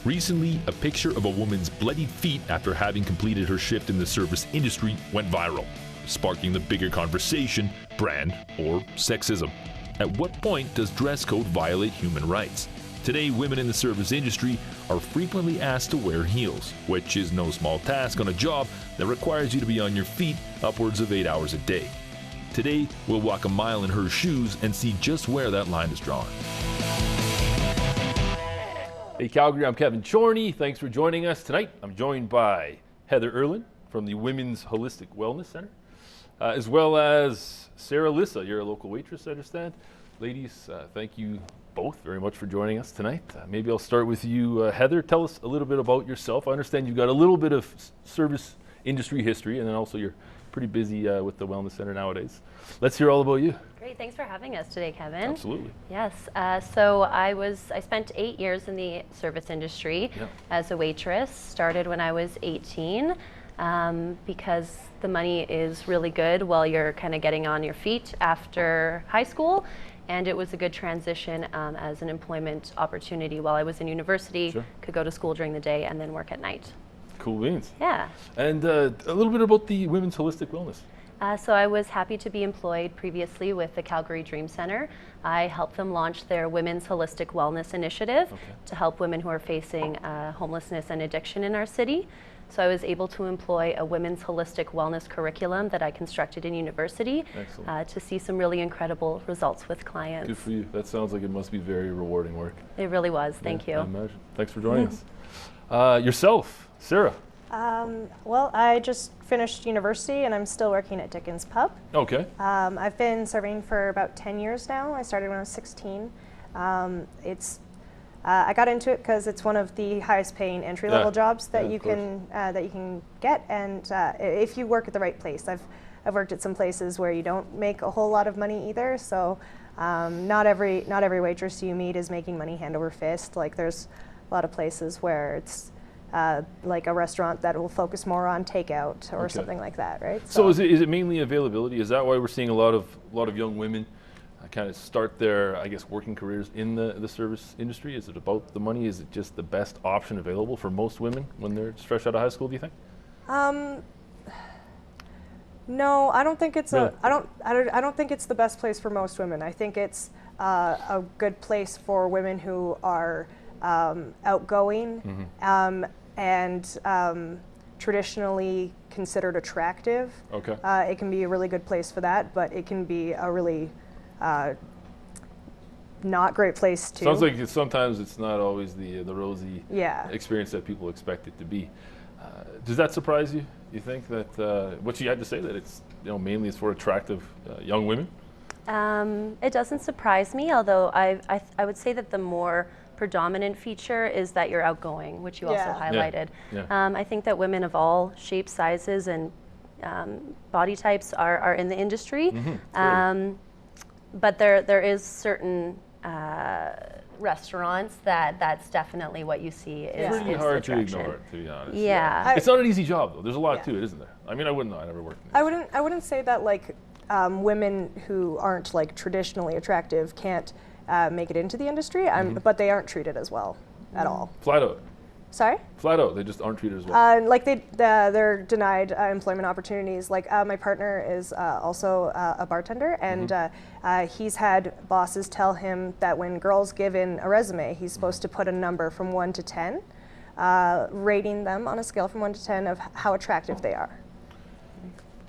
Recently, a picture of a woman's bloodied feet after having completed her shift in the service industry went viral, sparking the bigger conversation, brand or sexism. At what point does dress code violate human rights? Today, women in the service industry are frequently asked to wear heels, which is no small task on a job that requires you to be on your feet upwards of 8 hours a day. Today, we'll walk a mile in her shoes and see just where that line is drawn. Hey Calgary, I'm Kevin Chorney. Thanks for joining us tonight. I'm joined by Heather Erlin from the Women's Holistic Wellness Center, as well as Sarah Lissa. You're a local waitress, I understand. Ladies, thank you both very much for joining us tonight. Maybe I'll start with you, Heather. Tell us a little bit about yourself. I understand you've got a little bit of service industry history, and then also you're pretty busy with the Wellness Center nowadays. Let's hear all about you. Great, thanks for having us today, Kevin. Absolutely. Yes, so I spent 8 years in the service industry as a waitress. Started when I was 18 because the money is really good while you're kind of getting on your feet after high school. And it was a good transition as an employment opportunity while I was in university. Sure. Could go to school during the day and then work at night. Cool beans. Yeah. And a little bit about the Women's Holistic Wellness. So I was happy to be employed previously with the Calgary Dream Center. I helped them launch their Women's Holistic Wellness Initiative to help women who are facing homelessness and addiction in our city. So I was able to employ a women's holistic wellness curriculum that I constructed in university to see some really incredible results with clients. Good for you. That sounds like it must be very rewarding work. It really was. Thank you. I imagine. Thanks for joining us. Yourself, Sarah. Well, I just finished university and I'm still working at Dickens Pub. Okay. I've been serving for about 10 years now. I started when I was 16. I got into it because it's one of the highest paying entry-level jobs that you can get, and if you work at the right place. I've worked at some places where you don't make a whole lot of money either. So not every waitress you meet is making money hand over fist. Like there's a lot of places where it's like a restaurant that will focus more on takeout or something like that, right? So is it mainly availability? Is that why we're seeing a lot of young women kind of start their, I guess, working careers in the service industry? Is it about the money? Is it just the best option available for most women when they're just fresh out of high school, do you think? No, I don't think it's I don't think it's the best place for most women. I think it's a good place for women who are outgoing and traditionally considered attractive. Okay. It can be a really good place for that, but it can be a really not great place too. Sounds like sometimes it's not always the rosy experience that people expect it to be. Does that surprise you? You think that what you had to say, that it's mainly it's for attractive young women? It doesn't surprise me, although I would say that the more predominant feature is that you're outgoing, which you also highlighted. I think that women of all shapes, sizes, and body types are in the industry. But there is certain restaurants that's definitely what you see is pretty hard to ignore, to be honest. Yeah. It's not an easy job though. There's a lot to it, isn't there? I mean, I wouldn't know. I never worked in this. I wouldn't say that like women who aren't like traditionally attractive can't make it into the industry, but they aren't treated as well at all. Flat out. Sorry? Flat out, they just aren't treated as well. Like they're denied employment opportunities. Like my partner is also a bartender, and he's had bosses tell him that when girls give in a resume, he's supposed to put a number from 1 to 10, rating them on a scale from 1 to 10 of how attractive they are.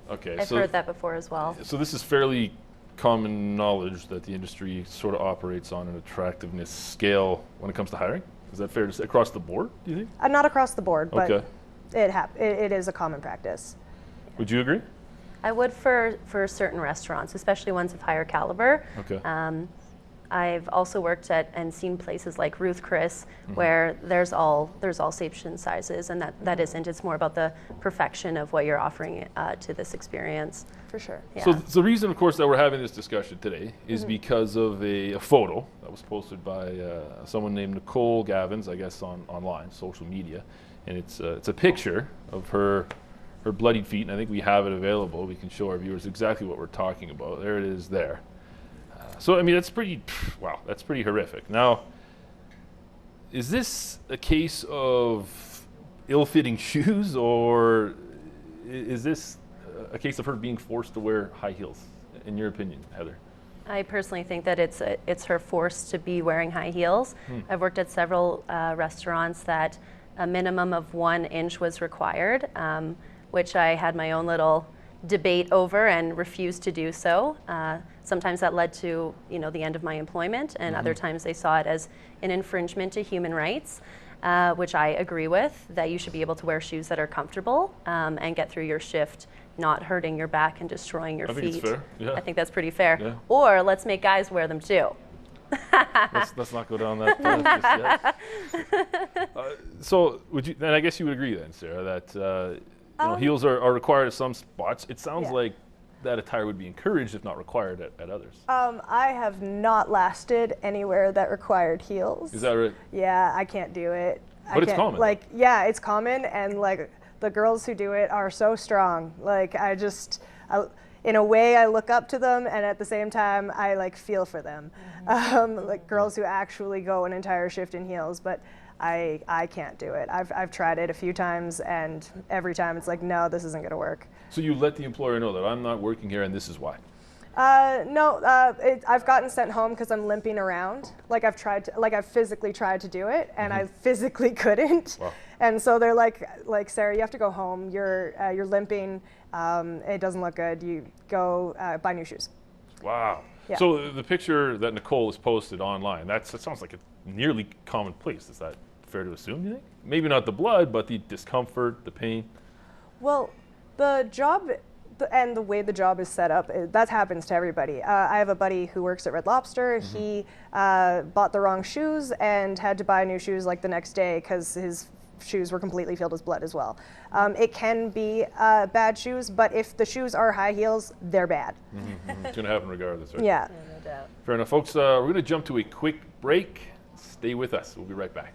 Okay, I've heard that before as well. So this is fairly common knowledge that the industry sort of operates on an attractiveness scale when it comes to hiring? Is that fair to say across the board, do you think? Not across the board, but it is a common practice. Would you agree? I would for certain restaurants, especially ones of higher caliber. Okay. I've also worked at and seen places like Ruth Chris where there's all shapes and sizes, and that isn't. It's more about the perfection of what you're offering to this experience. For sure. Yeah. So the reason, of course, that we're having this discussion today is because of a photo that was posted by someone named Nicole Gavins, I guess, online, social media, and it's a picture of her bloodied feet, and I think we have it available. We can show our viewers exactly what we're talking about. There it is there. So, I mean, that's pretty horrific. Now, is this a case of ill-fitting shoes, or is this a case of her being forced to wear high heels, in your opinion, Heather? I personally think that it's her forced to be wearing high heels. I've worked at several restaurants that a minimum of 1 inch was required, which I had my own little debate over and refused to do so. Sometimes that led to, the end of my employment, and other times they saw it as an infringement to human rights, which I agree with, that you should be able to wear shoes that are comfortable and get through your shift, not hurting your back and destroying your feet. I think it's fair. Yeah. I think that's pretty fair. Yeah. Or let's make guys wear them too. let's not go down that path just yet. So would you? And I guess you would agree then, Sarah, that heels are required at some spots. It sounds like that attire would be encouraged, if not required, at others. I have not lasted anywhere that required heels. Is that right? Yeah, I can't do it. But it's common. Yeah, it's common, and the girls who do it are so strong. In a way, I look up to them, and at the same time, I feel for them. Girls who actually go an entire shift in heels, but I can't do it. I've tried it a few times, and every time it's no, this isn't gonna work. So you let the employer know that I'm not working here, and this is why. No, I've gotten sent home because I'm limping around. I've physically tried to do it, and I physically couldn't. Wow. And so they're like, Sarah, you have to go home. You're limping. It doesn't look good. You go buy new shoes. Wow. Yeah. So the picture that Nicole has posted online, that sounds like a nearly commonplace. Is that fair to assume, you think? Maybe not the blood, but the discomfort, the pain. Well, the job and the way the job is set up, that happens to everybody. I have a buddy who works at Red Lobster. He bought the wrong shoes and had to buy new shoes the next day because his shoes were completely filled with blood as well. It can be bad shoes, but if the shoes are high heels, they're bad. It's going to happen regardless, right? Yeah. No doubt. Fair enough, folks. We're going to jump to a quick break. Stay with us. We'll be right back.